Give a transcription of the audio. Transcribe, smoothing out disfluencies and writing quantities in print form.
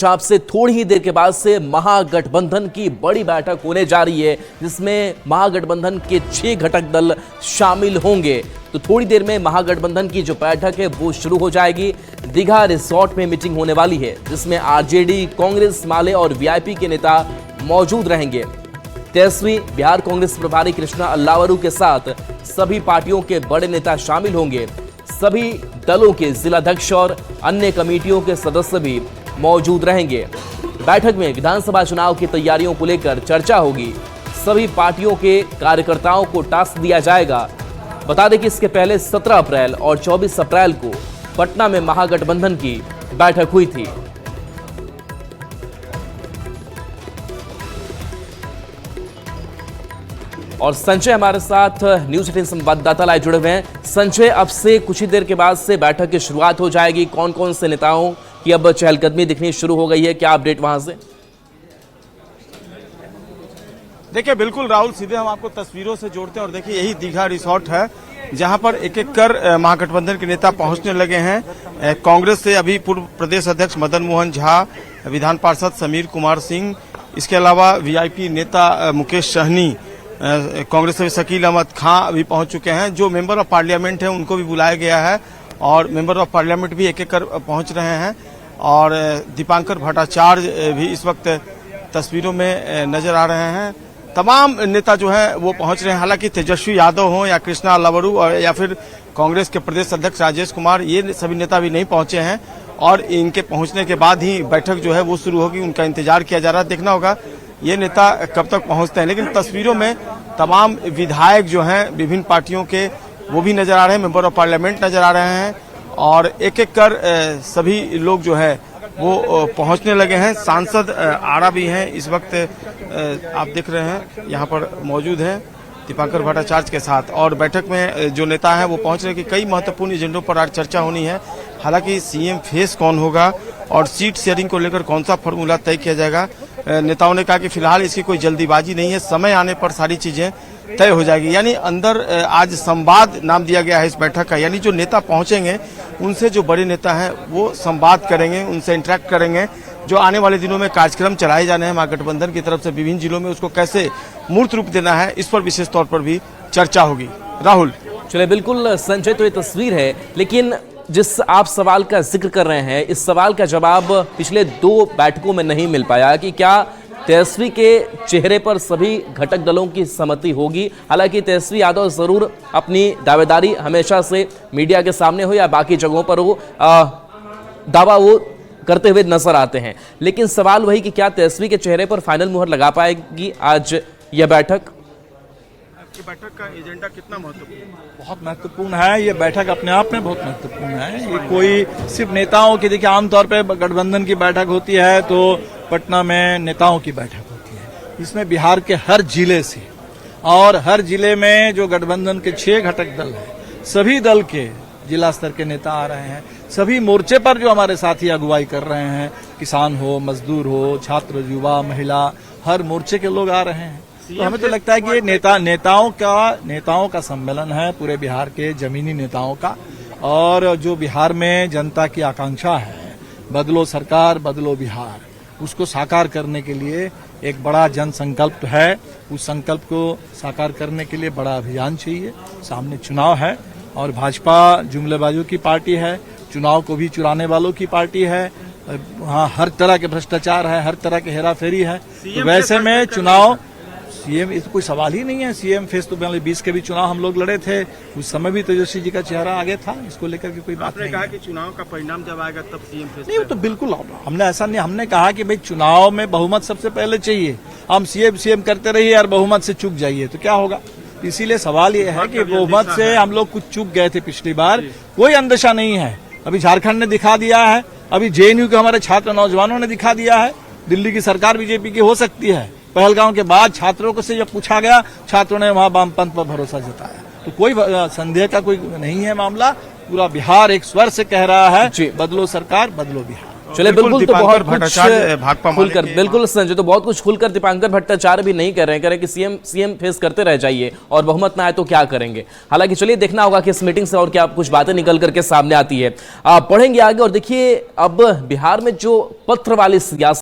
अच्छा, आपसे थोड़ी ही देर के बाद से महागठबंधन की बड़ी बैठक होने जा रही है, जिसमें महागठबंधन के 6 घटक दल शामिल होंगे। तो थोड़ी देर में महागठबंधन की जो बैठक है वो शुरू हो जाएगी। दीघा रिसोर्ट में मीटिंग होने वाली है, जिसमें आरजेडी, कांग्रेस, माले और वीआईपी के नेता मौजूद रहेंगे। तेजस्वी, बिहार कांग्रेस प्रभारी कृष्णा अल्लावरू के साथ सभी पार्टियों के बड़े नेता शामिल होंगे। सभी दलों के जिलाध्यक्ष और अन्य कमेटियों के सदस्य भी मौजूद रहेंगे। बैठक में विधानसभा चुनाव की तैयारियों को लेकर चर्चा होगी। सभी पार्टियों के कार्यकर्ताओं को टास्क दिया जाएगा। बता दें कि इसके पहले 17 अप्रैल और 24 अप्रैल को पटना में महागठबंधन की बैठक हुई थी। और संजय हमारे साथ न्यूज 18 संवाददाता लाइव जुड़े हुए हैं। संजय, अब से कुछ ही देर के बाद से बैठक की शुरुआत हो जाएगी। कौन कौन से नेताओं की अब चहलकदमी दिखनी शुरू हो गई है, क्या अपडेट वहां से? देखिए, बिल्कुल राहुल, सीधे हम आपको तस्वीरों से जोड़ते हैं और देखिए यही दीघा रिसोर्ट है, जहां पर एक एक कर महागठबंधन के नेता पहुंचने लगे हैं। कांग्रेस से अभी पूर्व प्रदेश अध्यक्ष मदन मोहन झा, विधान पार्षद समीर कुमार सिंह, इसके अलावा वीआईपी नेता मुकेश सहनी, कांग्रेस से शकील अहमद खां अभी पहुंच चुके हैं। जो मेंबर ऑफ पार्लियामेंट हैं उनको भी बुलाया गया है और मेंबर ऑफ पार्लियामेंट भी एक एक कर पहुंच रहे हैं। और दीपांकर भट्टाचार्य भी इस वक्त तस्वीरों में नजर आ रहे हैं। तमाम नेता जो है वो पहुंच रहे हैं। हालांकि तेजस्वी यादव हो या कृष्णा अल्लावरू और या फिर कांग्रेस के प्रदेश अध्यक्ष राजेश कुमार, ये सभी नेता भी नहीं पहुंचे हैं और इनके पहुंचने के बाद ही बैठक जो है वो शुरू होगी। उनका इंतजार किया जा रहा है, देखना होगा ये नेता कब तक पहुंचते हैं। लेकिन तस्वीरों में तमाम विधायक जो हैं विभिन्न पार्टियों के वो भी नजर आ रहे हैं, मेंबर ऑफ पार्लियामेंट नजर आ रहे हैं और एक एक कर सभी लोग जो है वो पहुंचने लगे हैं। सांसद आरा भी हैं इस वक्त, आप देख रहे हैं यहाँ पर मौजूद हैं दीपांकर भट्टाचार्य के साथ। और बैठक में जो नेता हैं वो पहुंच रहे हैं कि कई महत्वपूर्ण एजेंडों पर आज चर्चा होनी है। हालांकि सीएम फेस कौन होगा और सीट शेयरिंग को लेकर कौन सा फॉर्मूला तय किया जाएगा, नेताओं ने कहा कि फिलहाल इसकी कोई जल्दीबाजी नहीं है, समय आने पर सारी चीजें तय हो जाएगी। यानी अंदर आज संवाद नाम दिया गया है इस बैठक का, यानी जो नेता पहुंचेंगे उनसे जो बड़े नेता हैं वो संवाद करेंगे, उनसे इंटरेक्ट करेंगे। जो आने वाले दिनों में कार्यक्रम चलाए जाने हैं महागठबंधन की तरफ से विभिन्न जिलों में, उसको कैसे मूर्त रूप देना है, इस पर विशेष तौर पर भी चर्चा होगी। राहुल, चलिए, बिल्कुल संजय, तो ये तस्वीर है, लेकिन जिस आप सवाल का जिक्र कर रहे हैं, इस सवाल का जवाब पिछले 2 बैठकों में नहीं मिल पाया कि क्या तेजस्वी के चेहरे पर सभी घटक दलों की सहमति होगी। हालांकि तेजस्वी यादव जरूर अपनी दावेदारी हमेशा से मीडिया के सामने हो या बाकी जगहों पर हो, दावा वो करते हुए नजर आते हैं, लेकिन सवाल वही कि क्या तेजस्वी के चेहरे पर फाइनल मुहर लगा पाएगी आज यह बैठक? बैठक का एजेंडा कितना महत्वपूर्ण है? बहुत महत्वपूर्ण है। ये बैठक अपने आप में बहुत महत्वपूर्ण है। ये कोई सिर्फ नेताओं की, देखिए आमतौर पे गठबंधन की बैठक होती है तो पटना में नेताओं की बैठक होती है। इसमें बिहार के हर जिले से और हर जिले में जो गठबंधन के 6 घटक दल है, सभी दल के जिला स्तर के नेता आ रहे हैं। सभी मोर्चे पर जो हमारे साथी अगुवाई कर रहे हैं, किसान हो, मजदूर हो, छात्र, युवा, महिला, हर मोर्चे के लोग आ रहे हैं। तो हमें तो लगता है कि ये नेताओं का सम्मेलन है, पूरे बिहार के जमीनी नेताओं का। और जो बिहार में जनता की आकांक्षा है, बदलो सरकार बदलो बिहार, उसको साकार करने के लिए एक बड़ा जन संकल्प है। उस संकल्प को साकार करने के लिए बड़ा अभियान चाहिए। सामने चुनाव है और भाजपा जुमलेबाजों की पार्टी है, चुनाव को भी चुराने वालों की पार्टी है। वहाँ हर तरह के भ्रष्टाचार है, हर तरह के हेराफेरी है। तो वैसे में चुनाव, सीएम, इस कोई सवाल ही नहीं है। सीएम फेस तो 20 के भी चुनाव हम लोग लड़े थे, उस समय भी तेजस्वी जी का चेहरा आगे था, इसको लेकर के कोई बात नहीं। कहा कि चुनाव का परिणाम जब आएगा तब सीएम फेस नहीं, तो बिल्कुल हमने ऐसा नहीं, हमने कहा कि भाई चुनाव में बहुमत सबसे पहले चाहिए। हम सीएम करते रहिए और बहुमत से चूक जाइए तो क्या होगा। इसीलिए सवाल ये है कि बहुमत से हम लोग कुछ चूक गए थे पिछली बार, कोई अंदेशा नहीं है। अभी झारखंड ने दिखा दिया है, अभी जेएनयू के हमारे छात्र नौजवानों ने दिखा दिया है। दिल्ली की सरकार बीजेपी की हो सकती है। पहलगांव के बाद छात्रों से जब पूछा गया, छात्रों ने वहां वामपंथ पर भरोसा जताया। तो कोई संदेह का कोई नहीं है मामला। पूरा बिहार एक स्वर से कह रहा है, बदलो सरकार बदलो बिहार। चलिए बिल्कुल, तो बहुत भट्टाचार्य भाकपा माले खुलकर, के- बिल्कुल संजय, तो बहुत कुछ खुलकर दीपांकर भट्टाचार्य भी नहीं कर रहे हैं, कह रहे हैं कि सीएम फेस करते रह जाइए और बहुमत ना आए तो क्या करेंगे। हालांकि चलिए देखना होगा कि इस मीटिंग से और क्या कुछ बातें निकल करके सामने आती है। पढ़ेंगे आगे और देखिए अब बिहार में जो पत्र वाली सियासत